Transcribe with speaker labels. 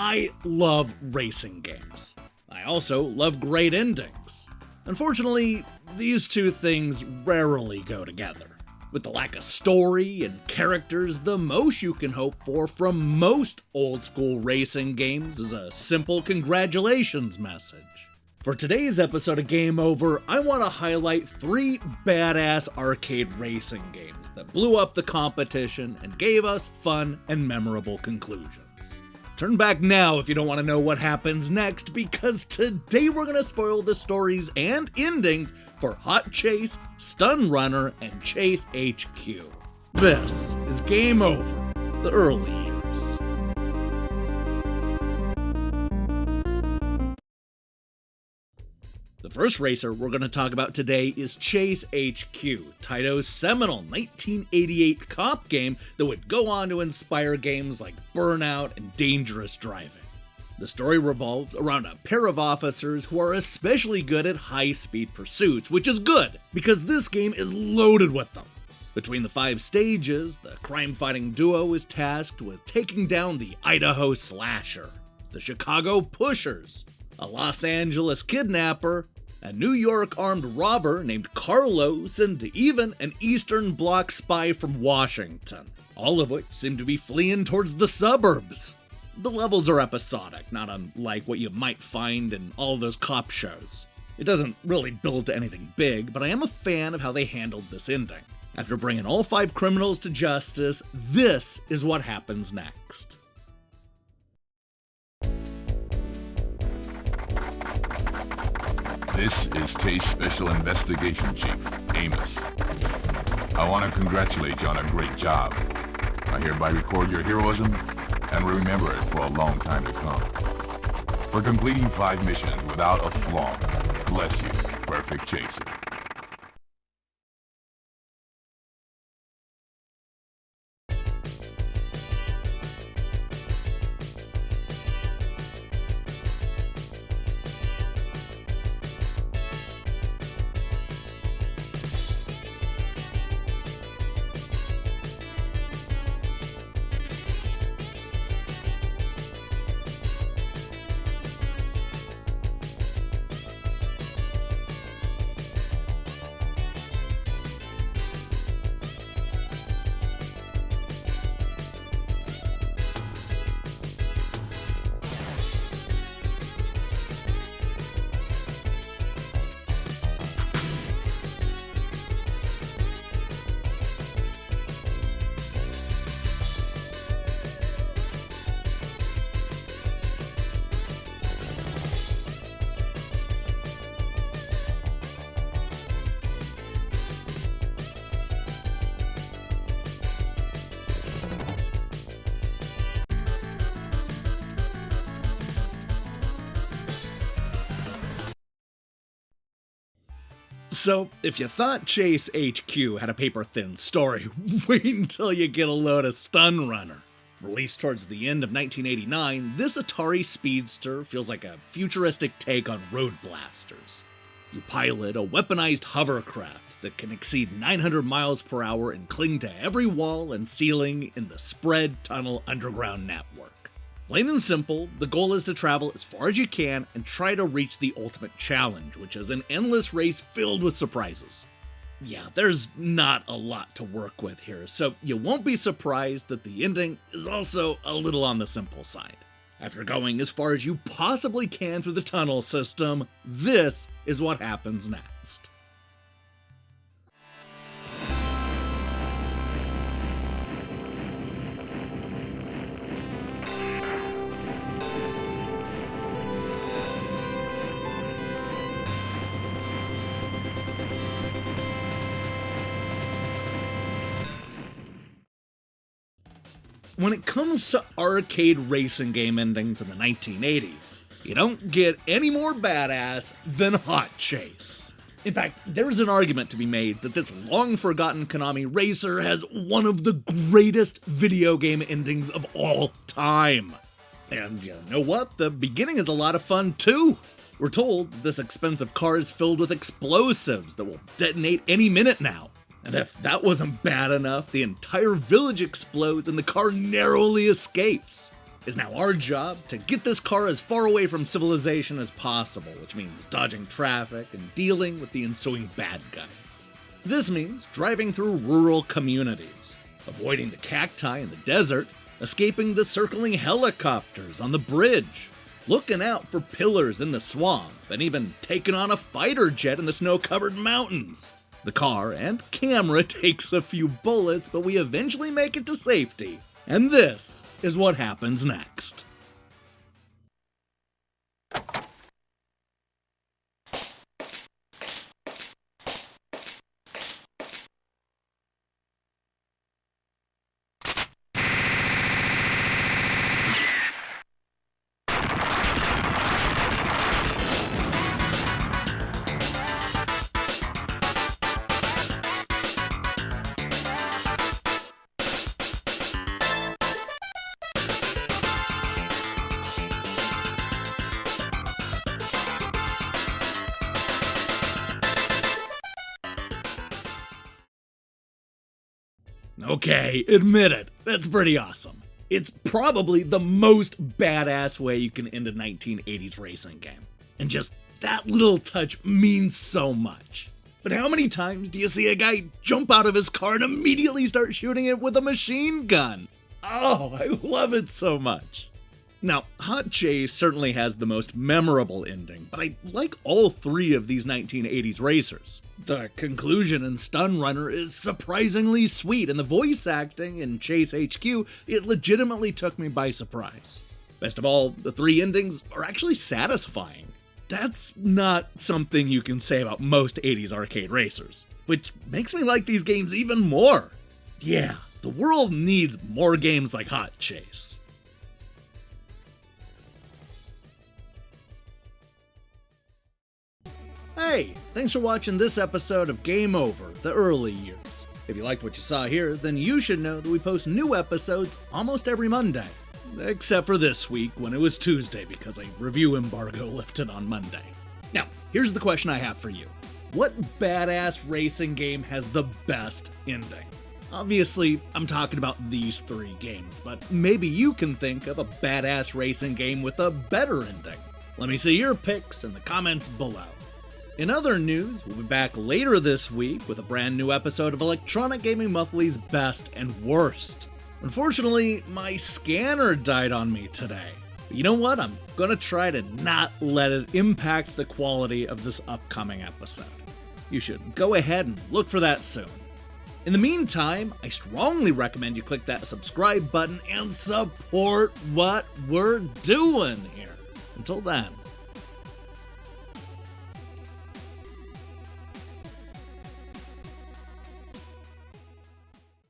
Speaker 1: I love racing games. I also love great endings. Unfortunately, these two things rarely go together. With the lack of story and characters, the most you can hope for from most old-school racing games is a simple congratulations message. For today's episode of Game Over, I want to highlight 3 badass arcade racing games that blew up the competition and gave us fun and memorable conclusions. Turn back now if you don't want to know what happens next, because today we're going to spoil the stories and endings for Hot Chase, S.T.U.N, Runner and Chase H.Q. This is Game Over, the early years. The first racer we're going to talk about today is Chase H.Q., Taito's seminal 1988 cop game that would go on to inspire games like Burnout and Dangerous Driving. The story revolves around a pair of officers who are especially good at high-speed pursuits, which is good, because this game is loaded with them. Between the 5 stages, the crime-fighting duo is tasked with taking down the Idaho Slasher, the Chicago Pushers, a Los Angeles kidnapper, a New York armed robber named Carlos, and even an Eastern Bloc spy from Washington, all of which seem to be fleeing towards the suburbs. The levels are episodic, not unlike what you might find in all those cop shows. It doesn't really build to anything big, but I am a fan of how they handled this ending. After bringing all 5 criminals to justice, this is what happens next.
Speaker 2: This is Chase Special Investigation Chief, Amos. I want to congratulate you on a great job. I hereby record your heroism and remember it for a long time to come. For completing 5 missions without a flaw, bless you, Perfect Chaser.
Speaker 1: So, if you thought Chase HQ had a paper-thin story, wait until you get a load of S.T.U.N Runner. Released towards the end of 1989, this Atari Speedster feels like a futuristic take on road blasters. You pilot a weaponized hovercraft that can exceed 900 miles per hour and cling to every wall and ceiling in the Spread Tunnel underground network. Plain and simple, the goal is to travel as far as you can and try to reach the ultimate challenge, which is an endless race filled with surprises. Yeah, there's not a lot to work with here, so you won't be surprised that the ending is also a little on the simple side. After going as far as you possibly can through the tunnel system, this is what happens next. When it comes to arcade racing game endings in the 1980s, you don't get any more badass than Hot Chase. In fact, there's an argument to be made that this long-forgotten Konami racer has one of the greatest video game endings of all time. And you know what? The beginning is a lot of fun too. We're told this expensive car is filled with explosives that will detonate any minute now. And if that wasn't bad enough, the entire village explodes and the car narrowly escapes. It's now our job to get this car as far away from civilization as possible, which means dodging traffic and dealing with the ensuing bad guys. This means driving through rural communities, avoiding the cacti in the desert, escaping the circling helicopters on the bridge, looking out for pillars in the swamp, and even taking on a fighter jet in the snow-covered mountains. The car and camera takes a few bullets, but we eventually make it to safety. And this is what happens next. Okay, admit it, that's pretty awesome. It's probably the most badass way you can end a 1980s racing game. And just that little touch means so much. But how many times do you see a guy jump out of his car and immediately start shooting it with a machine gun? Oh, I love it so much. Now, Hot Chase certainly has the most memorable ending, but I like all three of these 1980s racers. The conclusion in S.T.U.N. Runner is surprisingly sweet, and the voice acting in Chase H.Q, it legitimately took me by surprise. Best of all, the three endings are actually satisfying. That's not something you can say about most 80s arcade racers, which makes me like these games even more. Yeah, the world needs more games like Hot Chase. Hey, thanks for watching this episode of Game Over, the early years. If you liked what you saw here, then you should know that we post new episodes almost every Monday. Except for this week, when it was Tuesday because a review embargo lifted on Monday. Now, here's the question I have for you. What badass racing game has the best ending? Obviously, I'm talking about these three games, but maybe you can think of a badass racing game with a better ending. Let me see your picks in the comments below. In other news, we'll be back later this week with a brand new episode of Electronic Gaming Monthly's Best and Worst. Unfortunately, my scanner died on me today. But you know what? I'm gonna try to not let it impact the quality of this upcoming episode. You should go ahead and look for that soon. In the meantime, I strongly recommend you click that subscribe button and support what we're doing here. Until then.